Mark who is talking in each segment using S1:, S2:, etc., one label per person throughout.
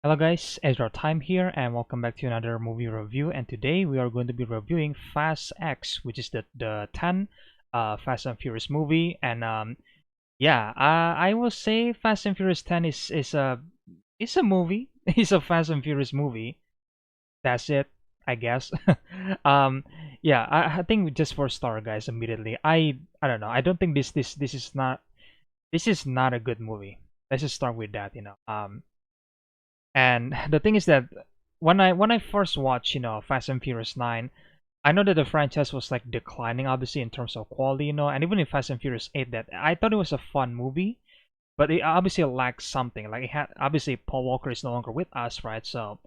S1: Hello guys, EzraTime here and welcome back to another movie review, and today we are going to be reviewing Fast X, which is the 10 Fast and Furious movie. And yeah, I will say Fast and Furious 10 is a movie. It's a Fast and Furious movie. That's it, I guess. um yeah, I think just for start guys immediately. I don't know. I don't think this is not a good movie. Let's just start with that, you know. And the thing is that when I first watched, Fast and Furious 9, I know that the franchise was like declining obviously in terms of quality, and even in Fast and Furious 8 that I thought it was a fun movie, but it obviously lacked something. Like it had obviously Paul Walker is no longer with us, right? So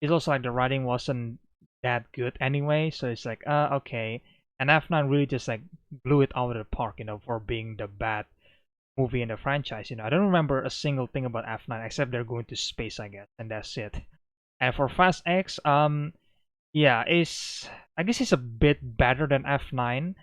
S1: it's also like the writing wasn't that good anyway, so it's like okay. And F9 really just like blew it out of the park, for being the bad movie in the franchise. I don't remember a single thing about F9 except they're going to space, I guess, and that's it. And for Fast X, yeah, I guess it's a bit better than F9,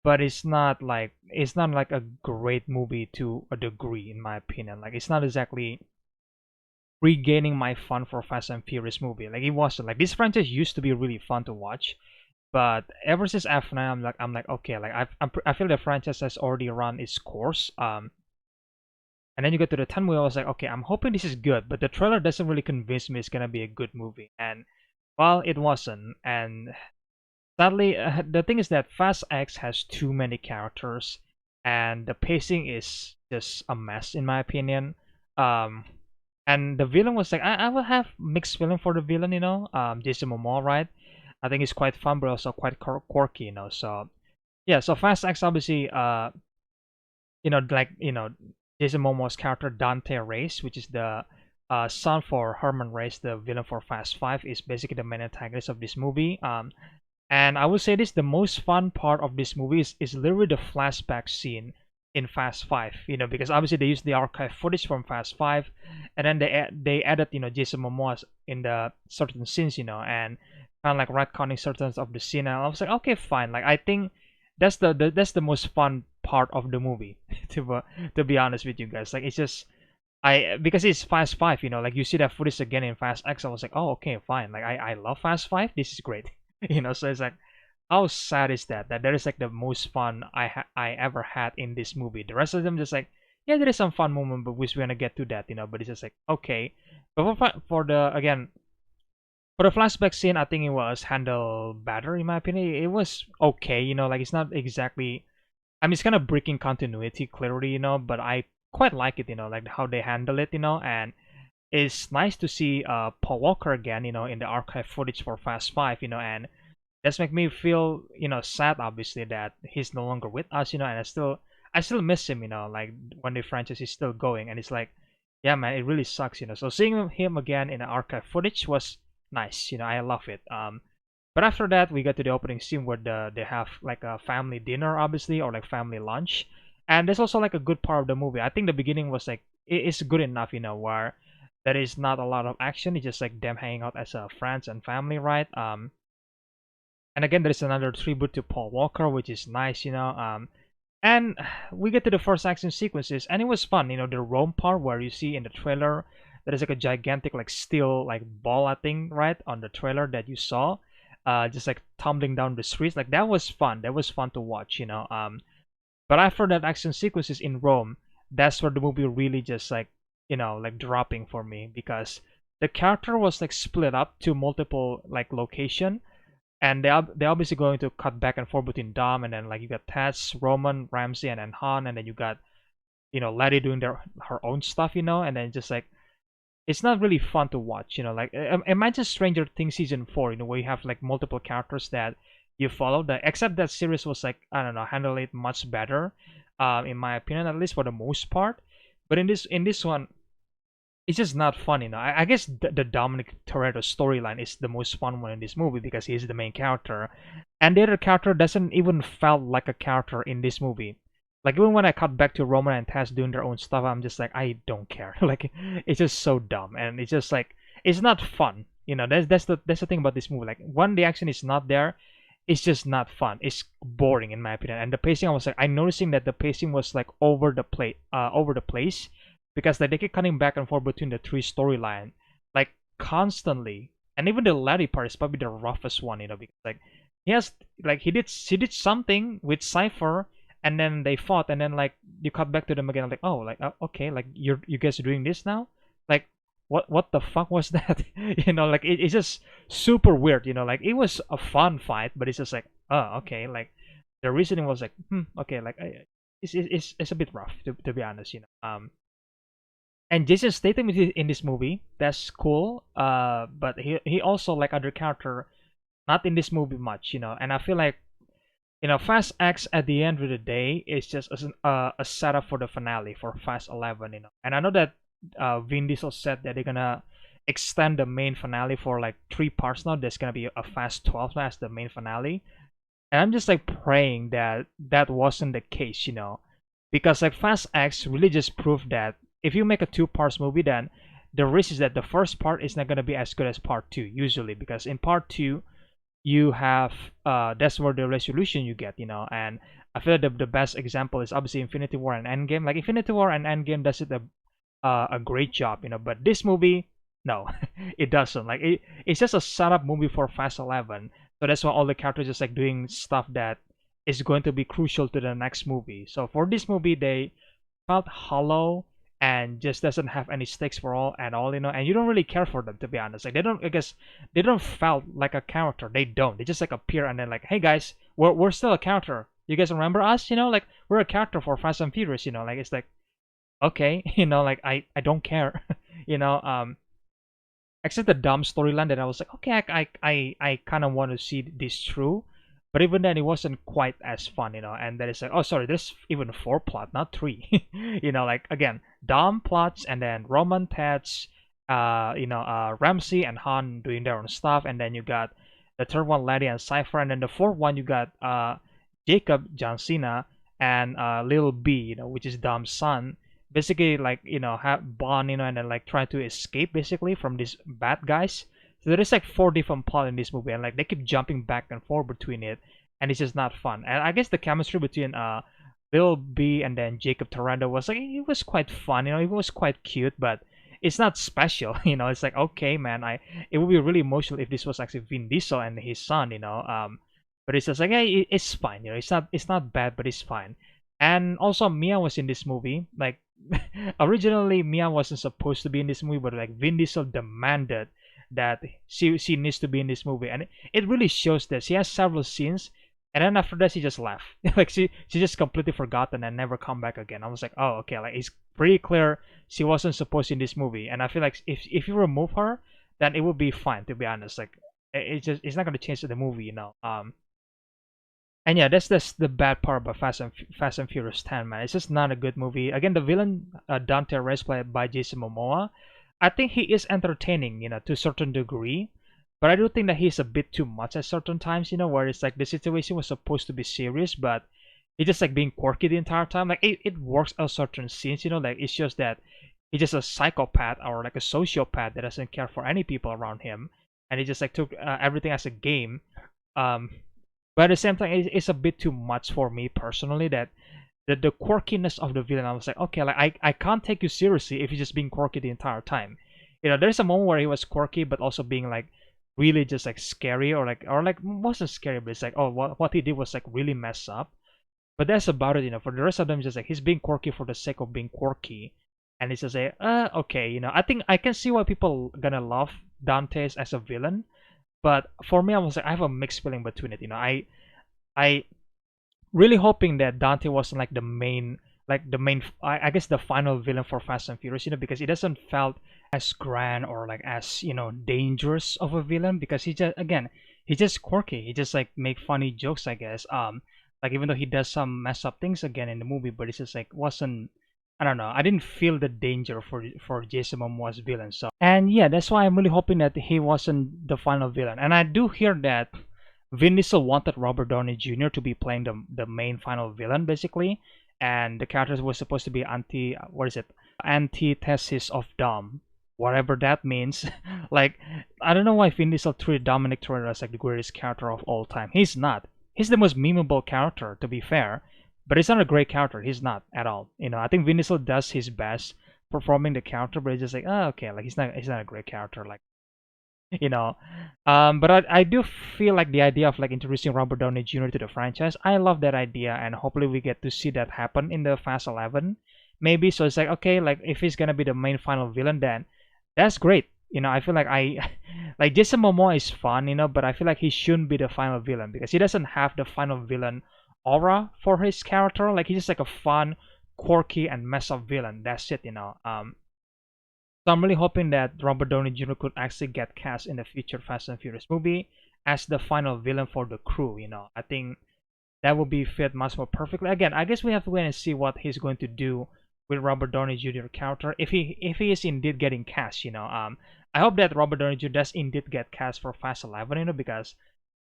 S1: but it's not like a great movie to a degree, in my opinion. Like it's not exactly regaining my fun for Fast and Furious movie. Like it wasn't. Like this franchise used to be really fun to watch, but ever since F9, I'm like okay, like I feel the franchise has already run its course. And then you get to the 10 movie, I was like, okay, I'm hoping this is good, but the trailer doesn't really convince me it's gonna be a good movie. And well, it wasn't. And sadly, the thing is that Fast X has too many characters, and the pacing is just a mess, in my opinion. Um, and the villain was like, I will have mixed feeling for the villain, Jason Momoa, right? I think he's quite fun, but also quite quirky, So yeah, so Fast X obviously, Jason Momoa's character Dante Reyes, which is the son for Herman Reyes, the villain for Fast Five, is basically the main antagonist of this movie. And I would say this: the most fun part of this movie is literally the flashback scene in Fast Five. Because obviously they used the archive footage from Fast Five, and then they added Jason Momoa in the certain scenes, and kind of like retconning certain of the scene. And I was like, okay, fine. Like I think that's the most fun part of the movie to be honest with you guys. Like it's just I because it's Fast Five, like you see that footage again in Fast X. I was like, oh, okay, fine. Like I love Fast Five. This is great. So it's like, how sad is that is like the most fun I ever had in this movie. The rest of them just like, yeah, there is some fun moment, but we're gonna get to that, but it's just like, okay. But for the again, for the flashback scene, I think it was handled better in my opinion. It was okay, like it's not exactly, I mean, it's kind of breaking continuity clearly, but I quite like it, like how they handle it, and it's nice to see Paul Walker again, in the archive footage for Fast Five, and that's make me feel, sad obviously that he's no longer with us, and I still miss him, like when the franchise is still going, and it's like, yeah, man, it really sucks, So seeing him again in the archive footage was nice, I love it. But after that, we get to the opening scene where they have like a family dinner, obviously, or like family lunch, and there's also like a good part of the movie. I think the beginning was like it's good enough, where there is not a lot of action. It's just like them hanging out as friends and family, right? And again, there is another tribute to Paul Walker, which is nice, and we get to the first action sequences, and it was fun, the Rome part where you see in the trailer there is like a gigantic like steel like ball, I think, right, on the trailer that you saw, just like tumbling down the streets. Like that was fun. That was fun to watch, But after that action sequences in Rome, that's where the movie really just like, like dropping for me, because the character was like split up to multiple like location, and they're obviously going to cut back and forth between Dom, and then like you got Tess, Roman, Ramsey, and then Han, and then you got Letty doing her own stuff, and then just like it's not really fun to watch, like imagine Stranger Things season 4, where you have like multiple characters that you follow. Except that series was like, I don't know, handle it much better, in my opinion, at least for the most part. But in this one, it's just not fun, I guess the Dominic Toretto storyline is the most fun one in this movie because he's the main character, and the other character doesn't even felt like a character in this movie. Like even when I cut back to Roman and Tess doing their own stuff, I'm just like, I don't care. Like it's just so dumb, and it's just like it's not fun. That's the thing about this movie. Like when the action is not there, it's just not fun. It's boring in my opinion. And the pacing, I was like, I noticing that the pacing was like over the place, because like they keep cutting back and forth between the three storyline. constantly, and even the laddie part is probably the roughest one, because like he has like he did something with Cypher, and then they fought, and then like you cut back to them again, like, oh, like, okay, like you guys are doing this now, like what the fuck was that? Like it's just super weird, like it was a fun fight, but it's just like, oh, okay, like the reasoning was like, okay, like it's a bit rough, to be honest, and Jason Statham is in this movie. That's cool. But he also, like other character, not in this movie much, And I feel like, Fast X at the end of the day is just a setup for the finale for Fast 11, And I know that Vin Diesel said that they're gonna extend the main finale for like 3 parts now. There's gonna be a Fast 12 now as the main finale, and I'm just like praying that that wasn't the case, because like Fast X really just proved that if you make a 2 parts movie, then the risk is that the first part is not gonna be as good as part two usually, because in part two you have that's where the resolution you get, and I feel like the best example is obviously Infinity War and Endgame. Like Infinity War and Endgame does it a great job, but this movie, no, it doesn't. Like it's just a setup movie for Fast 11, so that's why all the characters just like doing stuff that is going to be crucial to the next movie. So for this movie, they felt hollow and just doesn't have any stakes for all at all, and you don't really care for them, to be honest. Like they don't, I guess they don't felt like a character. They don't. They just like appear and then like, hey guys, we're still a character. You guys remember us? Like we're a character for Fast and Furious. Like it's like, okay, like I don't care, except the dumb storyline that I was like, okay, I kind of want to see this through, but even then it wasn't quite as fun, And then it's like, oh sorry, there's even 4 plot, not 3, like again, dumb plots, and then Roman, Tats, Ramsey and Han doing their own stuff, and then you got the third one, Laddie and Cypher, and then the fourth one you got Jacob, John Cena, and Lil B, which is Dom's son, basically like have bond, and then like trying to escape basically from these bad guys. So there is like 4 different plots in this movie, and like they keep jumping back and forth between it, and it's just not fun. And I guess the chemistry between Lil B and then Jacob Tarando was like, it was quite fun, it was quite cute, but it's not special. It's like, okay man, it would be really emotional if this was actually Vin Diesel and his son, but it's just like, hey, it's fine, it's not bad, but it's fine. And also Mia was in this movie. Like originally Mia wasn't supposed to be in this movie, but like Vin Diesel demanded that she needs to be in this movie, and it really shows that she has several scenes, and then after that she just left. Like she just completely forgotten and never come back again. I was like, oh okay, like it's pretty clear she wasn't supposed in this movie, and I feel like if you remove her, then it would be fine, to be honest. Like it's not gonna change the movie, And yeah, that's the bad part about Fast and Furious 10, man. It's just not a good movie. Again, the villain Dante Reyes, played by Jason Momoa, I think he is entertaining, to a certain degree, but I do think that he's a bit too much at certain times, where it's like the situation was supposed to be serious, but he's just like being quirky the entire time. Like it works at certain scenes, like it's just that he's just a psychopath or like a sociopath that doesn't care for any people around him, and he just like took everything as a game. Um, but at the same time, it's a bit too much for me personally. That the quirkiness of the villain, I was like, okay, like I can't take you seriously if you're just being quirky the entire time. There's a moment where he was quirky, but also being like really just like scary, or like wasn't scary, but it's like, oh, what he did was like really messed up. But that's about it. For the rest of them, just like he's being quirky for the sake of being quirky, and it's just like, okay, I think I can see why people gonna love Dante's as a villain, but for me, I was like, I have a mixed feeling between it. I really hoping that Dante wasn't like the main, I guess the final villain for Fast and Furious, because it doesn't felt as grand or like as dangerous of a villain, because he's just quirky. He just like make funny jokes, I guess. Like even though he does some mess up things again in the movie, but it's just like wasn't. I don't know. I didn't feel the danger for Jason Momoa's villain. So, and yeah, that's why I'm really hoping that he wasn't the final villain. And I do hear that Vin Diesel wanted Robert Downey Jr. to be playing the main final villain, basically, and the character was supposed to be antithesis of Dom, whatever that means. Like, I don't know why Vin Diesel treated Dominic Toretto as like the greatest character of all time. He's not. He's the most memeable character, to be fair, but he's not a great character. He's not at all. I think Vin Diesel does his best performing the character, but it's just like, oh, okay, like he's not a great character. Like, you know. But I do feel like the idea of like introducing Robert Downey Jr. to the franchise, I love that idea, and hopefully we get to see that happen in the Fast 11, maybe. So it's like, okay, like if he's gonna be the main final villain, then that's great. I feel like like Jason Momoa is fun, but I feel like he shouldn't be the final villain because he doesn't have the final villain aura for his character. Like he's just like a fun, quirky, and mess up villain. That's it. So I'm really hoping that Robert Downey Jr. could actually get cast in the future Fast and Furious movie as the final villain for the crew. I think that would be fit much more perfectly. Again, I guess we have to wait and see what he's going to do with Robert Downey Jr. character if he is indeed getting cast. I hope that Robert Downey Jr. does indeed get cast for Fast 11. Because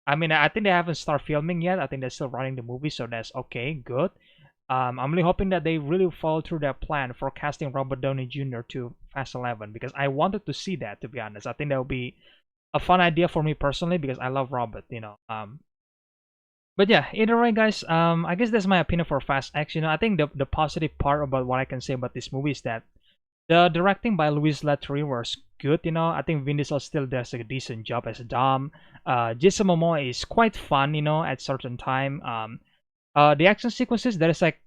S1: I mean I think they haven't started filming yet. I think they're still running the movie, so that's okay, good. I'm really hoping that they really follow through their plan for casting Robert Downey Jr. to Fast 11 because I wanted to see that, to be honest. I think that would be a fun idea for me personally because I love Robert. But yeah, either way, guys, I guess that's my opinion for Fast X. I think the positive part about what I can say about this movie is that the directing by Luis Leterrier was good. I think Vin Diesel still does a decent job as Dom. Jason Momoa is quite fun, at certain time. The action sequences, there's like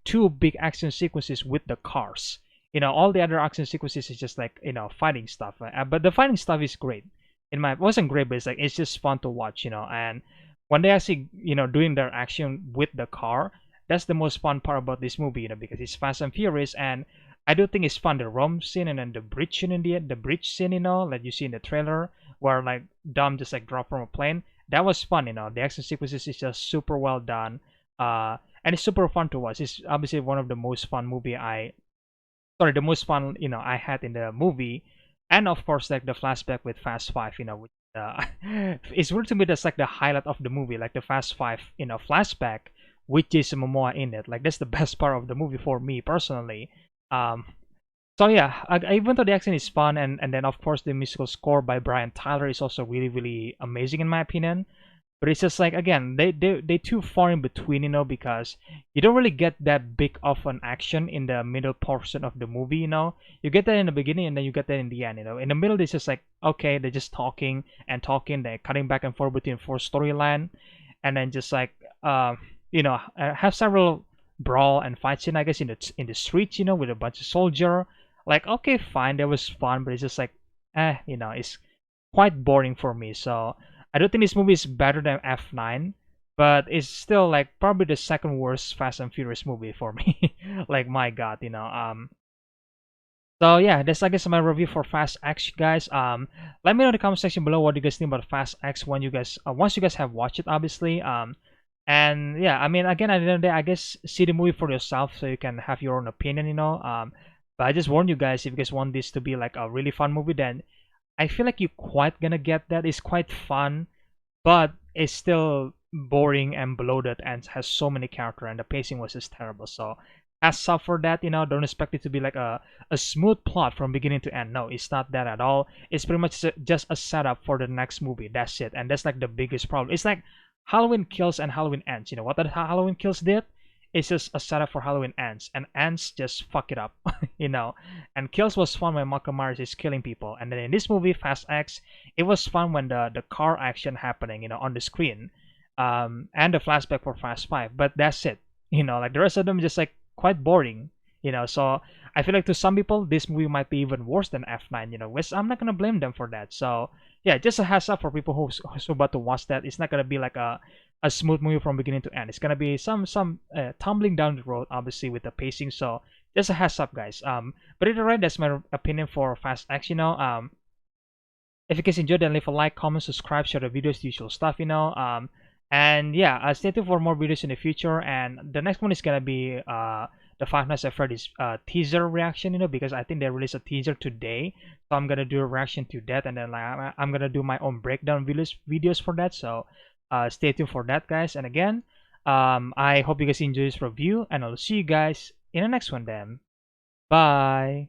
S1: two big action sequences with the cars. All the other action sequences is just like fighting stuff. But the fighting stuff is great. It wasn't great, but it's just fun to watch. And when they actually doing their action with the car, that's the most fun part about this movie. Because it's Fast and Furious, and I do think it's fun the rom scene and then the bridge scene in the bridge scene, like you see in the trailer, where like Dom just like drop from a plane. That was fun. The action sequences is just super well done, and it's super fun to watch. It's obviously one of the most fun the most fun I had in the movie, and of course like the flashback with Fast Five, which it's weird to me that's like the highlight of the movie, like the Fast Five, flashback with Jason Momoa in it. Like that's the best part of the movie for me personally. Um, so yeah, even though the action is fun, and then of course the musical score by Brian Tyler is also really really amazing in my opinion. But it's just like again, they too far in between, because you don't really get that big of an action in the middle portion of the movie. You get that in the beginning and then you get that in the end. In the middle, it's just like okay, they're just talking and talking, they're cutting back and forth between four storyline, and then just like have several brawl and fight scene, I guess, in the streets, with a bunch of soldier. Like okay, fine, that was fun, but it's just like it's quite boring for me. So I don't think this movie is better than F9, but it's still like probably the second worst Fast and Furious movie for me. Like my God. So yeah, that's I guess my review for Fast X, guys. Let me know in the comment section below what you guys think about Fast X when you guys once you guys have watched it, obviously. And yeah, I mean, again, at the end of the day, I guess see the movie for yourself so you can have your own opinion. But I just warn you guys, if you guys want this to be like a really fun movie, then I feel like you quite gonna get that. It's quite fun, but it's still boring and bloated and has so many characters and the pacing was just terrible. So as up for that, don't expect it to be like a smooth plot from beginning to end. No, it's not that at all. It's pretty much just a setup for the next movie. That's it. And that's like the biggest problem. It's like Halloween Kills and Halloween Ends. You know what that Halloween Kills did? It's just a setup for Halloween Ends, and Ends just fuck it up. And Kills was fun when Michael Myers is killing people, and then in this movie Fast X, it was fun when the car action happening, on the screen, and the flashback for Fast Five. But that's it. Like the rest of them just like quite boring. So I feel like to some people this movie might be even worse than F9. Which I'm not gonna blame them for that. So yeah, just a heads up for people who's about to watch that. It's not gonna be like a smooth movie from beginning to end. It's gonna be some tumbling down the road, obviously with the pacing. So just a heads up, guys. But either way, that's my opinion for Fast X. If you guys enjoyed, then leave a like, comment, subscribe, share the videos, the usual stuff. And yeah, stay tuned for more videos in the future. And the next one is gonna be the Five Nights at Freddy's teaser reaction. Because I think they released a teaser today, so I'm gonna do a reaction to that, and then like I'm gonna do my own breakdown videos for that. So stay tuned for that, guys. And again, I hope you guys enjoy this review, and I'll see you guys in the next one then. Bye.